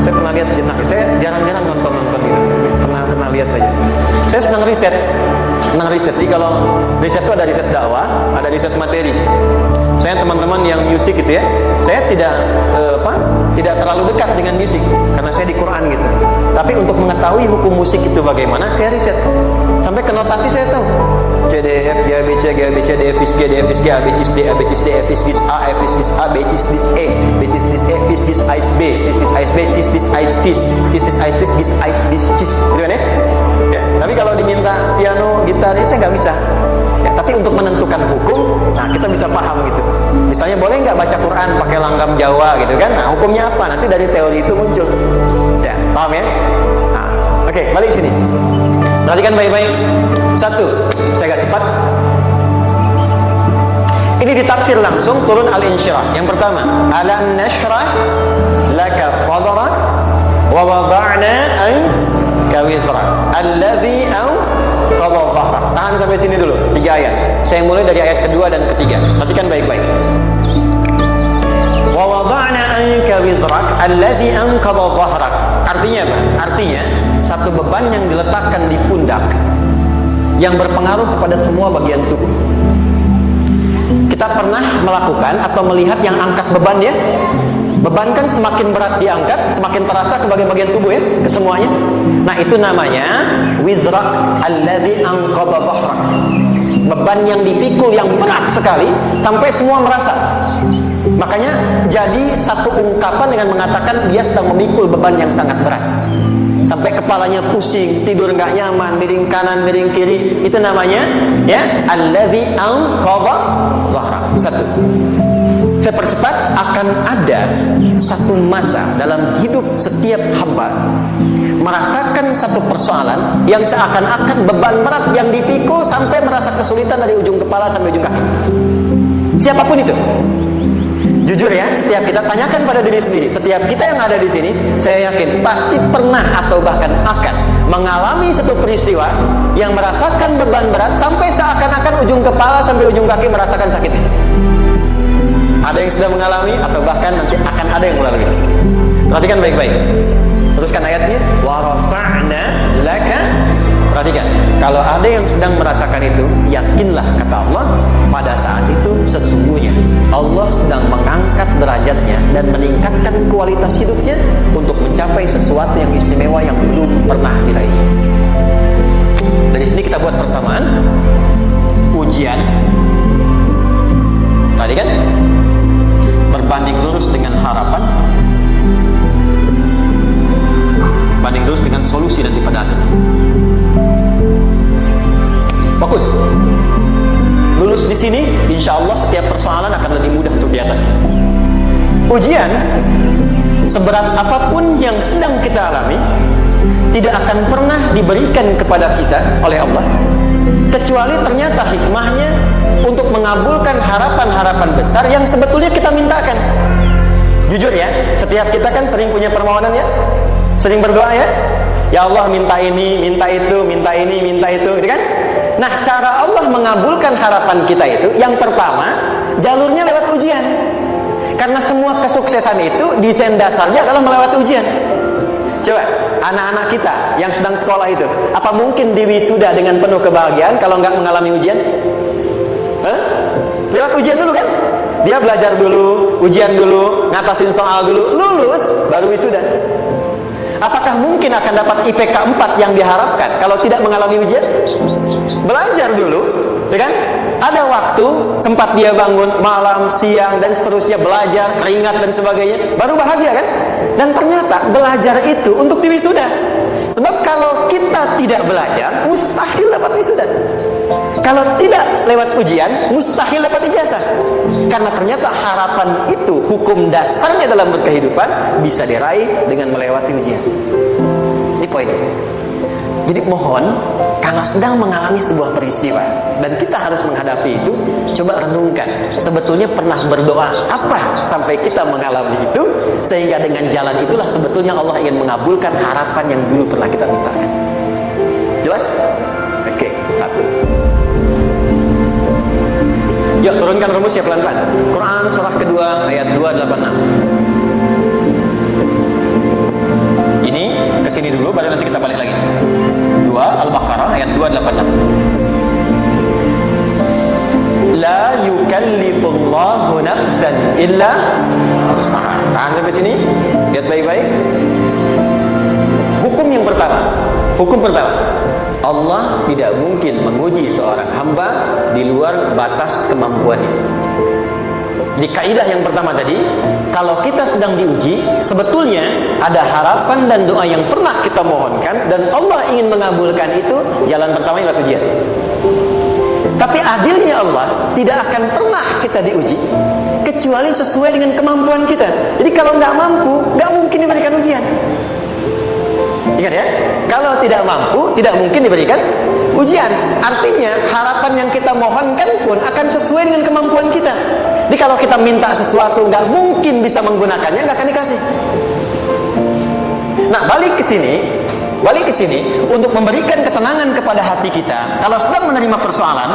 Saya pernah lihat sejenak. Saya jarang-jarang nonton itu. Pernah lihat aja. Saya senang riset. Jadi kalau riset itu ada riset dakwah, ada riset materi. Saya teman-teman yang musik gitu ya, saya tidak terlalu dekat dengan musik karena saya di Quran gitu. Tapi untuk mengetahui hukum musik itu bagaimana, saya riset. Sampai ke notasi saya tahu. C D F G A B C G A B C D F G D F G A B C D A B C D F G A F G A B C D E B C D E F G A B C D Cis dis ais fis cis ais fis gis ais bis cis, gitu kan ya? Ya, tapi kalau diminta piano, gitar, ini saya nggak bisa. Ya, tapi untuk menentukan hukum, nah kita bisa paham gitu. Misalnya boleh nggak baca Quran pakai langgam Jawa gitu kan? Nah hukumnya apa? Nanti dari teori itu muncul. Ya, paham ya? Nah, oke, balik sini. Perhatikan baik-baik. 1, saya agak cepat. Ini ditafsir langsung turun Al-Insyirah. Yang pertama, alam nashrah laka sadrak wa wada'na anka wizrak alladhi anqadha dhahrak. Tahan sampai sini dulu, 3 ayat. Saya mulai dari ayat kedua dan ketiga. Perhatikan baik-baik. Wa wada'na anka wizrak alladhi anqadha dhahrak. Artinya apa? Artinya satu beban yang diletakkan di pundak yang berpengaruh kepada semua bagian tubuh. Kita pernah melakukan atau melihat yang angkat beban ya? Beban kan semakin berat diangkat, semakin terasa ke bagian-bagian tubuh ya, ke semuanya. Nah itu namanya wizrak alladhi anqadha dhahrak. Beban yang dipikul yang berat sekali sampai semua merasa. Makanya jadi satu ungkapan dengan mengatakan dia sedang memikul beban yang sangat berat. Sampai kepalanya pusing, tidur nggak nyaman, miring kanan, miring kiri. Itu namanya ya alladzi anqadha dhahrak. 1. Saya percepat, akan ada satu masa dalam hidup setiap hamba merasakan satu persoalan yang seakan-akan beban berat yang dipikul sampai merasa kesulitan dari ujung kepala sampai ujung kaki. Siapapun itu. Jujur ya, setiap kita tanyakan pada diri sendiri. Setiap kita yang ada di sini, saya yakin pasti pernah atau bahkan akan mengalami satu peristiwa yang merasakan beban berat sampai seakan-akan ujung kepala sampai ujung kaki merasakan sakitnya. Ada yang sudah mengalami atau bahkan nanti akan ada yang melalui. Perhatikan baik-baik. Teruskan ayatnya. Wa rafa'na laka. Perhatikan, kalau ada yang sedang merasakan itu, yakinlah kata Allah, pada saat itu sesungguhnya Allah sedang mengangkat derajatnya dan meningkatkan kualitas hidupnya untuk mencapai sesuatu yang istimewa yang belum pernah diraih. Dari sini kita buat persamaan ujian. Tadi kan berbanding lurus dengan harapan, banding lurus dengan solusi nanti pada akhirnya. Fokus. Lulus di sini, insya Allah setiap persoalan akan lebih mudah untuk di atasnya. Ujian, seberat apapun yang sedang kita alami, tidak akan pernah diberikan kepada kita oleh Allah, kecuali ternyata hikmahnya untuk mengabulkan harapan-harapan besar yang sebetulnya kita mintakan. Jujur ya, setiap kita kan sering punya permohonan ya, sering berdoa ya, ya Allah minta ini, minta itu, minta ini, minta itu, gitu kan? Nah, cara Allah mengabulkan harapan kita itu, yang pertama, jalurnya lewat ujian. Karena semua kesuksesan itu desain dasarnya adalah melewati ujian. Coba, anak-anak kita yang sedang sekolah itu, apa mungkin diwisuda dengan penuh kebahagiaan kalau nggak mengalami ujian? Hah? Lewat ujian dulu kan? Dia belajar dulu, ujian dulu, ngatasin soal dulu, lulus, baru wisuda. Apakah mungkin akan dapat IPK 4 yang diharapkan kalau tidak mengalami ujian? Belajar dulu, ya kan? Ada waktu, sempat dia bangun malam, siang, dan seterusnya, belajar, keringat, dan sebagainya, baru bahagia kan? Dan ternyata belajar itu untuk diwisuda. Sebab kalau kita tidak belajar, mustahil dapat wisuda. Kalau tidak lewat ujian, mustahil dapat ijazah. Karena ternyata harapan itu, hukum dasarnya dalam berkehidupan, bisa diraih dengan melewati ujian. Ini poinnya. Jadi mohon, kalau sedang mengalami sebuah peristiwa dan kita harus menghadapi itu, coba renungkan, sebetulnya pernah berdoa apa sampai kita mengalami itu, sehingga dengan jalan itulah sebetulnya Allah ingin mengabulkan harapan yang dulu pernah kita mintakan. Jelas? Oke, satu. Yuk turunkan rumusnya pelan-pelan. Quran surah kedua ayat 286. Ini kesini dulu, baru nanti kita balik lagi. 2 Al-Baqarah ayat 286. La yukallifullahu nafsan illa wus'aha. Tahan sampai sini. Lihat baik-baik. Hukum yang pertama. Hukum pertama. Allah tidak mungkin menguji seorang hamba di luar batas kemampuannya. Di kaidah yang pertama tadi, kalau kita sedang diuji, sebetulnya ada harapan dan doa yang pernah kita mohonkan dan Allah ingin mengabulkan itu, jalan pertama adalah ujian. Tapi adilnya Allah, tidak akan pernah kita diuji kecuali sesuai dengan kemampuan kita. Jadi kalau nggak mampu, nggak mungkin diberikan ujian. Ingat ya, kalau tidak mampu, tidak mungkin diberikan ujian. Artinya harapan yang kita mohonkan pun akan sesuai dengan kemampuan kita. Jadi kalau kita minta sesuatu nggak mungkin bisa menggunakannya, nggak akan dikasih. Nah, balik ke sini untuk memberikan ketenangan kepada hati kita. Kalau sedang menerima persoalan,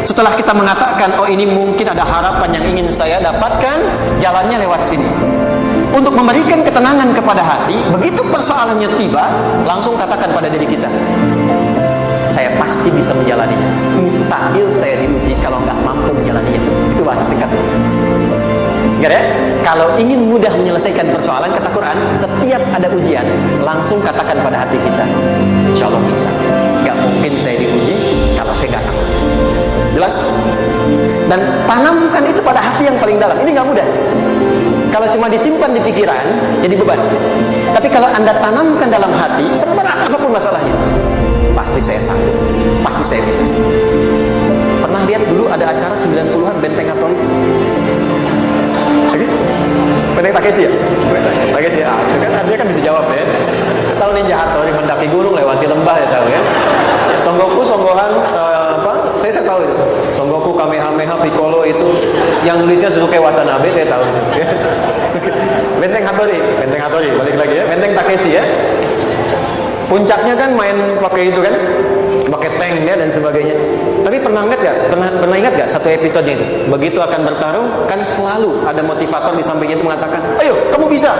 setelah kita mengatakan, oh ini mungkin ada harapan yang ingin saya dapatkan, jalannya lewat sini. Untuk memberikan ketenangan kepada hati, begitu persoalannya tiba, langsung katakan pada diri kita, saya pasti bisa menjalaninya. Mustahil saya diuji kalau nggak mampu menjalaninya. Itu bahasa singkatnya. Ingat ya, kalau ingin mudah menyelesaikan persoalan, kata Quran, setiap ada ujian, langsung katakan pada hati kita, insya Allah bisa. Nggak mungkin saya diuji kalau saya nggak sanggup. Jelas? Dan tanamkan itu pada hati yang paling dalam. Ini nggak mudah. Kalau cuma disimpan di pikiran, jadi beban. Tapi kalau Anda tanamkan dalam hati, seberat apapun masalahnya, pasti saya sanggup, pasti saya bisa. Pernah lihat dulu ada acara 90-an Benteng Atolik? Benteng Takeshi ya? Takeshi ya? Itu kan artinya kan bisa jawab ya. Tahu Ninja Hattori mendaki gunung lewati lembah ya, tahu ya. Songgoku, songgohan Saya tahu itu. Songoku Kamehameha Piccolo itu yang nulisnya Suzuki Watanabe, saya tahu. Benteng Hattori, balik lagi ya. Benteng Takeshi ya. Puncaknya kan main pakai itu kan, pakai tank ya dan sebagainya. Tapi pernah ingat gak satu episode itu? Begitu akan bertarung, kan selalu ada motivator di sampingnya itu mengatakan, ayo kamu bisa,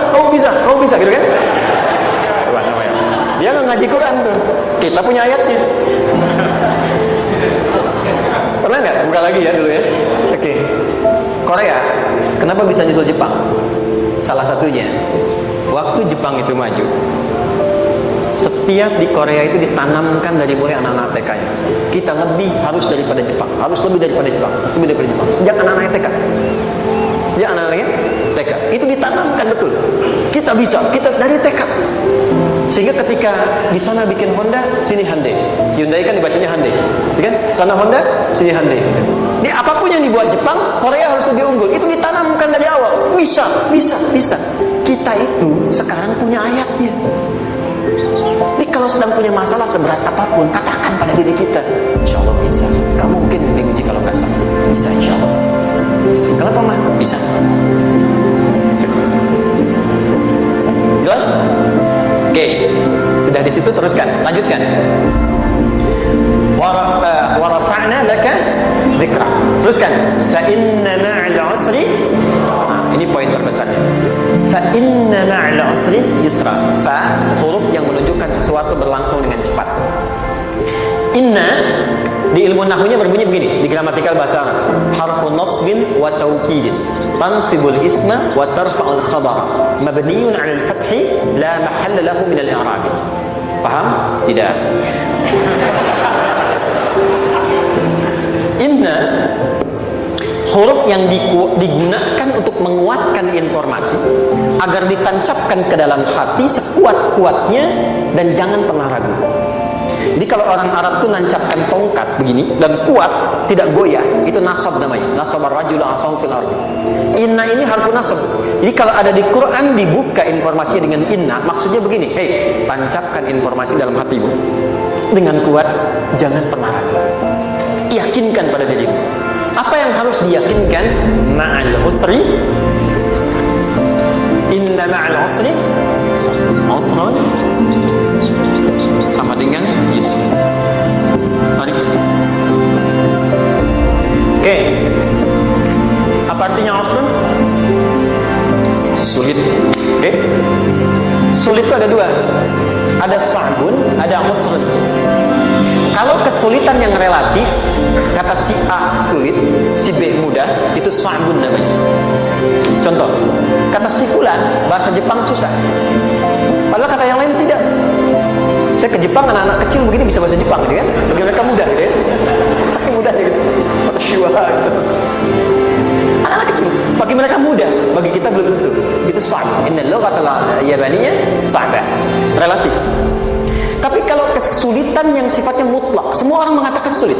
gitu kan? Dia nggak ngaji Quran tuh, kita punya ayatnya. Pernah nggak? Buka lagi ya dulu ya. Oke. Korea, kenapa bisa nyusul Jepang? Salah satunya, waktu Jepang itu maju, setiap di Korea itu ditanamkan dari mulai anak-anak TK-nya. Kita harus lebih daripada Jepang. Sejak anak-anak TK. Sejak anak-anaknya TK. Itu ditanamkan betul. Kita bisa, kita dari TK. Sehingga ketika di sana bikin Honda, sini Hyundai. Hyundai kan dibacanya Hyundai. Kan? Sana Honda, sini Hyundai. Di apapun yang dibuat Jepang, Korea harus lebih unggul. Itu ditanamkan dari awal. Bisa. Kita itu sekarang punya ayatnya. Jadi kalau sedang punya masalah seberat apapun, katakan pada diri kita, insya Allah bisa. Gak mungkin diuji kalau gak sah. Bisa insya Allah. Bisa. Kenapa mah? Bisa. Jelas? Oke. Sudah di situ teruskan. Lanjutkan. Warafa'na laka dzikra. Teruskan. Fa inna ma'al usri. Ini poin terbesarnya. Fa inna ma'al usri yusra. Fa huruf yang menunjukkan sesuatu berlangsung dengan cepat. Inna di ilmu nahwunya berbunyi begini, di gramatikal bahasa Arab. Harfun nasbin wa taukidin. Tansibul isma wa tarfa'ul khabar. Mabniyun 'alal fathi la mahalla lahu min al-i'rab. Paham? Tidak. Inna huruf yang digunakan untuk menguatkan informasi agar ditancapkan ke dalam hati sekuat-kuatnya dan jangan pernah ragu. Jadi kalau orang Arab tuh nancapkan tongkat begini dan kuat, tidak goyah, itu nasab namanya. Nasabar rajul asam fil ardi. Inna ini harfu nasab. Jadi kalau ada di Quran dibuka informasinya dengan inna, maksudnya begini, hei, tancapkan informasi dalam hatimu dengan kuat, jangan pernah ragu. Yakinkan pada dirimu. Apa yang harus diyakinkan? Ma'al usri. Inna ma'al usri usrun sama dengan yusr. Mari ke sini. Oke. Apa artinya usrun? Sulit. Oke. Sulit itu ada dua. Ada sa'bun, ada usrun. Kalau kesulitan yang relatif, kata si A sulit, si B mudah, itu sa'bun namanya. Contoh, kata si fulan, bahasa Jepang susah. Padahal kata yang lain tidak. Saya ke Jepang, anak-anak kecil begini bisa bahasa Jepang gitu kan? Bagi mereka mudah gitu ya. Saking mudahnya gitu. Kata shiwa gitu. Anak-anak kecil, bagi mereka mudah, bagi kita belum tentu. Itu sa'b. Innal lughatal yabaniyah sa'bah. Relatif. Tapi kalau kesulitan yang sifatnya mutlak, semua orang mengatakan sulit.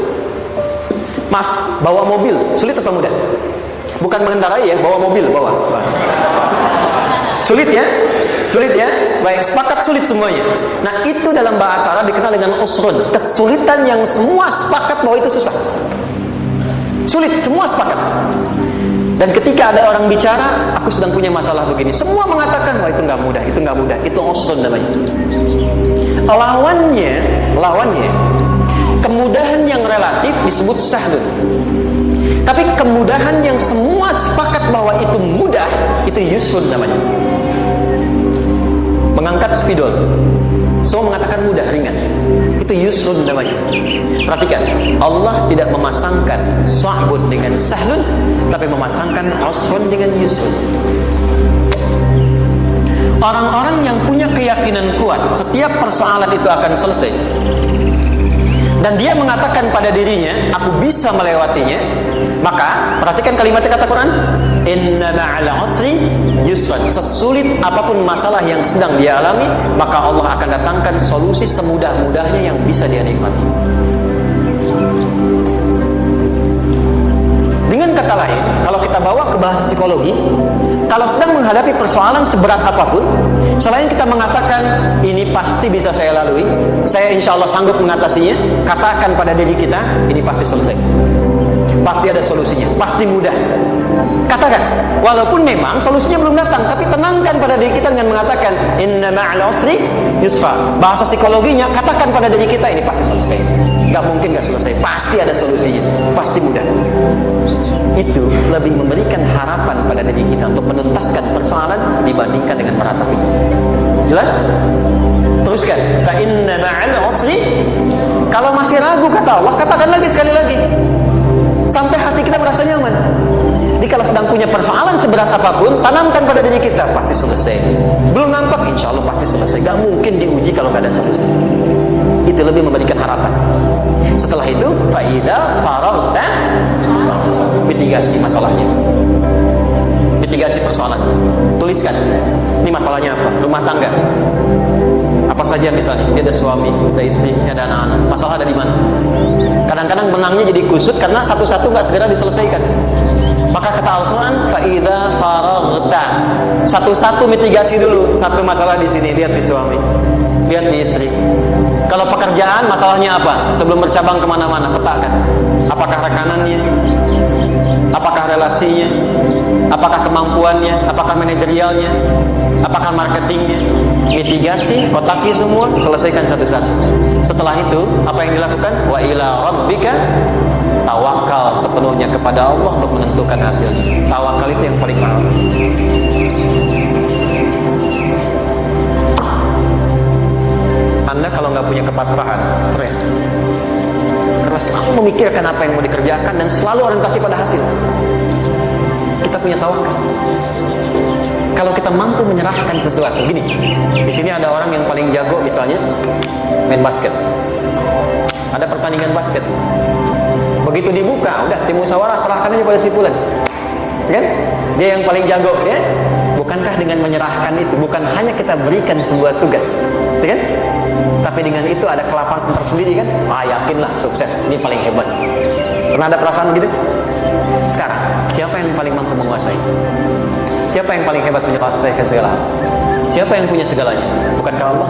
Maaf, bawa mobil sulit atau mudah? Bukan mengendarai ya, bawa mobil, bawa. Sulit ya? Sulit ya? Baik, sepakat sulit semuanya. Nah, itu dalam bahasa Arab dikenal dengan usrun. Kesulitan yang semua sepakat bahwa itu susah. Sulit, semua sepakat. Dan ketika ada orang bicara, aku sedang punya masalah begini, semua mengatakan, wah itu nggak mudah, itu nggak mudah, itu usrun namanya. Lawannya, kemudahan yang relatif disebut sahlun. Tapi kemudahan yang semua sepakat bahwa itu mudah, itu yusrun namanya. Mengangkat spidol, semua mengatakan mudah, ringan, itu yusrun namanya. Perhatikan, Allah tidak memasangkan sa'bun dengan sahlun, tapi memasangkan usrun dengan yusrun. Orang-orang yang punya keyakinan kuat, setiap persoalan itu akan selesai, dan dia mengatakan pada dirinya, aku bisa melewatinya, maka perhatikan kalimatnya kata Quran, inna ma'al usri yusran. Sesulit apapun masalah yang sedang dia alami, maka Allah akan datangkan solusi semudah-mudahnya yang bisa dia nikmati. Dengan kata kata lain, kalau kita bawa ke bahasa psikologi, kalau sedang menghadapi persoalan seberat apapun, selain kita mengatakan ini pasti bisa saya lalui, saya insya Allah sanggup mengatasinya, katakan pada diri kita ini pasti selesai, pasti ada solusinya, pasti mudah. Katakan, walaupun memang solusinya belum datang, tapi tenangkan pada diri kita dengan mengatakan inna ma'al usri yusra. Bahasa psikologinya, katakan pada diri kita ini pasti selesai. Gak mungkin gak selesai, pasti ada solusinya, pasti mudah. Itu lebih memberikan harapan pada diri kita untuk menuntaskan persoalan dibandingkan dengan meratapi. Jelas? Teruskan. Fa inna ma'al usri. Kalau masih ragu kata Allah, katakan lagi sekali lagi sampai hati kita merasa nyaman. Jadi kalau sedang punya persoalan seberat apapun, tanamkan pada diri kita pasti selesai. Belum nampak, insya Allah pasti selesai. Gak mungkin diuji kalau gak ada solusi. Itu lebih memberikan harapan. Setelah itu, faida faraghta, mitigasi masalahnya, mitigasi persoalan. Tuliskan, ini masalahnya apa? Rumah tangga. Apa saja misalnya, dia ada suami, ada istri, ada anak-anak. Masalah ada di mana? Kadang-kadang menangnya jadi kusut karena satu-satu nggak segera diselesaikan. Maka kata Al-Quran, faida faraghta, satu-satu mitigasi dulu. Satu masalah di sini, lihat di suami, lihat di istri. Kalau pekerjaan, masalahnya apa? Sebelum bercabang kemana-mana, petakan. Apakah rekanannya? Apakah relasinya? Apakah kemampuannya? Apakah manajerialnya? Apakah marketingnya? Mitigasi, kotaki semua, selesaikan satu-satu. Setelah itu, apa yang dilakukan? Wa ila rabbika, tawakal sepenuhnya kepada Allah untuk menentukan hasilnya. Tawakal itu yang paling mahal. Anda kalau nggak punya kepasrahan, stres, karena selalu memikirkan apa yang mau dikerjakan dan selalu orientasi pada hasil. Kita punya tawakal. Kalau kita mampu menyerahkan sesuatu, gini, di sini ada orang yang paling jago misalnya main basket. Ada pertandingan basket. Begitu dibuka, udah tim musyawarah serahkan aja pada si fulan. Kan? Dia yang paling jago, ya. Bukankah dengan menyerahkan itu bukan hanya kita berikan sebuah tugas, kan? Tapi dengan itu ada kelapangan tersendiri, kan? Ah, yakinlah sukses, ini paling hebat. Pernah ada perasaan gitu? Sekarang, siapa yang paling mampu menguasai? Siapa yang paling hebat menyelesaikan segala hal? Siapa yang punya segalanya? Bukankah Allah?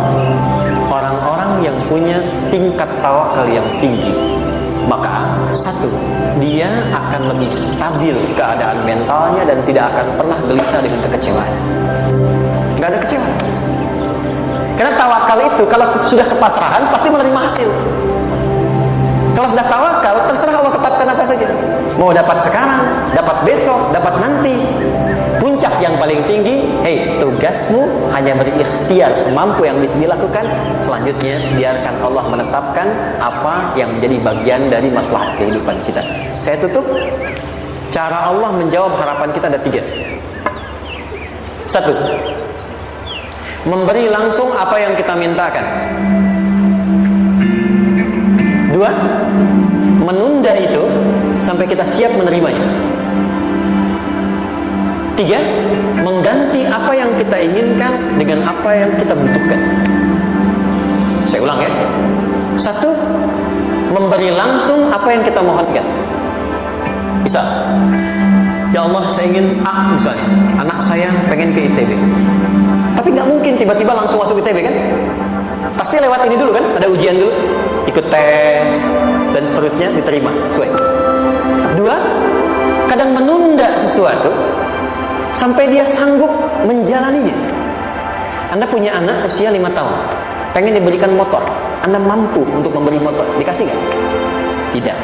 Orang-orang yang punya tingkat tawakal yang tinggi, maka satu, dia akan lebih stabil keadaan mentalnya dan tidak akan pernah gelisah dengan kekecewaan. Nggak ada kecewa. Karena tawakal itu kalau sudah kepasrahan pasti menerima hasil. Kalau sudah tawakal, terserah Allah tetapkan apa saja. Mau dapat sekarang, dapat besok, dapat nanti. Puncak yang paling tinggi, tugasmu hanya berikhtiar semampu yang bisa dilakukan. Selanjutnya, biarkan Allah menetapkan apa yang menjadi bagian dari masalah kehidupan kita. Saya tutup. Cara Allah menjawab harapan kita ada 3. 1. Memberi langsung apa yang kita mintakan. 2. Menunda itu sampai kita siap menerimanya. 3. Mengganti apa yang kita inginkan dengan apa yang kita butuhkan. Saya ulang ya. 1. Memberi langsung apa yang kita mohonkan. Bisa. Ya Allah, saya ingin A misalnya. Anak saya pengen ke ITB. Tapi nggak mungkin tiba-tiba langsung masuk ITB, kan? Pasti lewat ini dulu, kan? Ada ujian dulu, ikut tes dan seterusnya, diterima sesuai. 2. Kadang menunda sesuatu sampai dia sanggup menjalaninya. Anda punya anak usia 5 tahun, pengen diberikan motor. Anda mampu untuk memberi motor, dikasih nggak? Tidak.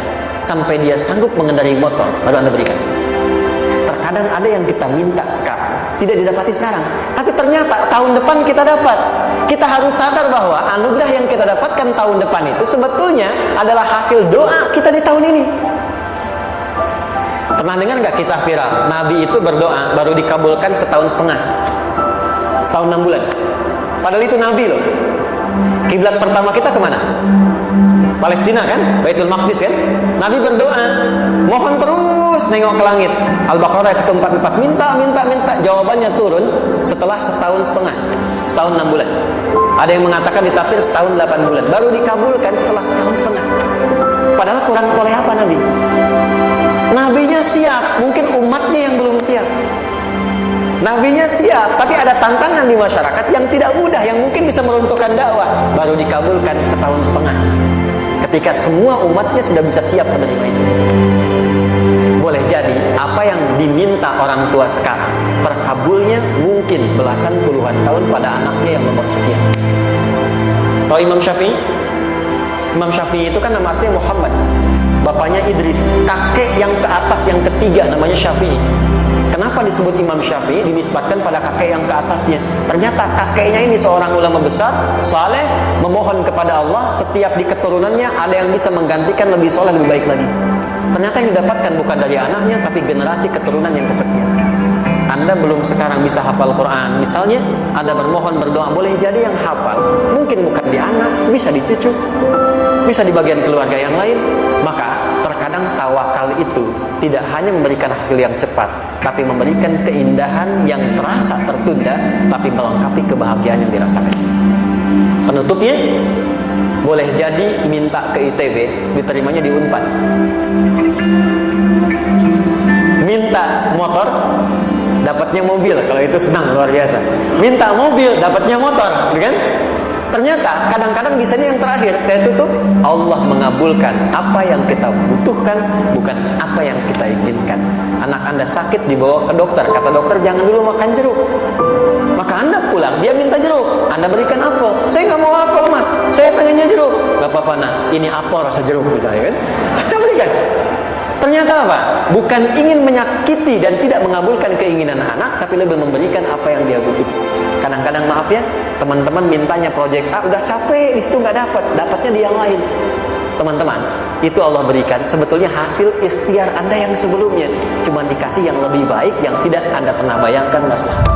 Sampai dia sanggup mengendarai motor, baru Anda berikan. Terkadang ada yang kita minta sekarang, tidak didapati sekarang, tapi ternyata tahun depan kita dapat. Kita harus sadar bahwa anugerah yang kita dapatkan tahun depan itu sebetulnya adalah hasil doa kita di tahun ini. Pernah dengar nggak kisah viral? Nabi itu berdoa baru dikabulkan setahun setengah, setahun 6 bulan. Padahal itu Nabi loh. Kiblat pertama kita kemana? Palestina, kan? Baitul Maqdis, kan? Nabi berdoa, mohon terus nengok ke langit. Al-Baqarah 144, minta. Jawabannya turun setelah setahun setengah, setahun 6 bulan. Ada yang mengatakan di tafsir setahun 8 bulan. Baru dikabulkan setelah setahun setengah. Padahal kurang soleh apa Nabi? Nabinya siap, mungkin umatnya yang belum siap. Nabinya siap, tapi ada tantangan di masyarakat yang tidak mudah, yang mungkin bisa meruntuhkan dakwah. Baru dikabulkan setahun setengah, ketika semua umatnya sudah bisa siap menerima itu. Boleh jadi apa yang diminta orang tua sekarang, terkabulnya mungkin belasan puluhan tahun pada anaknya yang nomor sekian. Tahu Imam Syafi'i? Imam Syafi'i itu kan nama aslinya Muhammad, bapaknya Idris, kakek yang ke atas yang ketiga namanya Syafi'i. Kenapa disebut Imam Syafi'i? Dinisbatkan pada kakek yang ke atasnya. Ternyata kakeknya ini seorang ulama besar, saleh, memohon kepada Allah. Setiap di keturunannya ada yang bisa menggantikan, lebih soleh, lebih baik lagi. Ternyata yang didapatkan bukan dari anaknya, tapi generasi keturunan yang kesekian. Anda belum sekarang bisa hafal Quran, misalnya Anda bermohon berdoa, boleh jadi yang hafal mungkin bukan di anak, bisa di cucu, bisa di bagian keluarga yang lain. Maka terkadang tawakal itu tidak hanya memberikan hasil yang cepat, tapi memberikan keindahan yang terasa tertunda, tapi melengkapi kebahagiaan yang dirasakan. Penutupnya, boleh jadi minta ke ITB, diterimanya di Unpad. Minta motor, dapatnya mobil. Kalau itu senang, luar biasa. Minta mobil, dapatnya motor, kan? Ternyata kadang-kadang bisanya yang terakhir. Saya tutup, Allah mengabulkan apa yang kita butuhkan, bukan apa yang kita inginkan. Anak Anda sakit, dibawa ke dokter, kata dokter jangan dulu makan jeruk. Maka Anda pulang, dia minta jeruk, Anda berikan apel. Saya nggak mau apel, Mak, saya pengennya jeruk. Gak apa-apa, nak, ini apel rasa jeruk misalnya, kan? Anda berikan. Ternyata apa? Bukan ingin menyakiti dan tidak mengabulkan keinginan anak, tapi lebih memberikan apa yang dia butuh. Kadang-kadang maaf ya, teman-teman mintanya proyek A, udah capek, di situ nggak dapat, dapatnya di yang lain. Teman-teman, itu Allah berikan sebetulnya hasil ikhtiar Anda yang sebelumnya, cuma dikasih yang lebih baik yang tidak Anda pernah bayangkan masalah.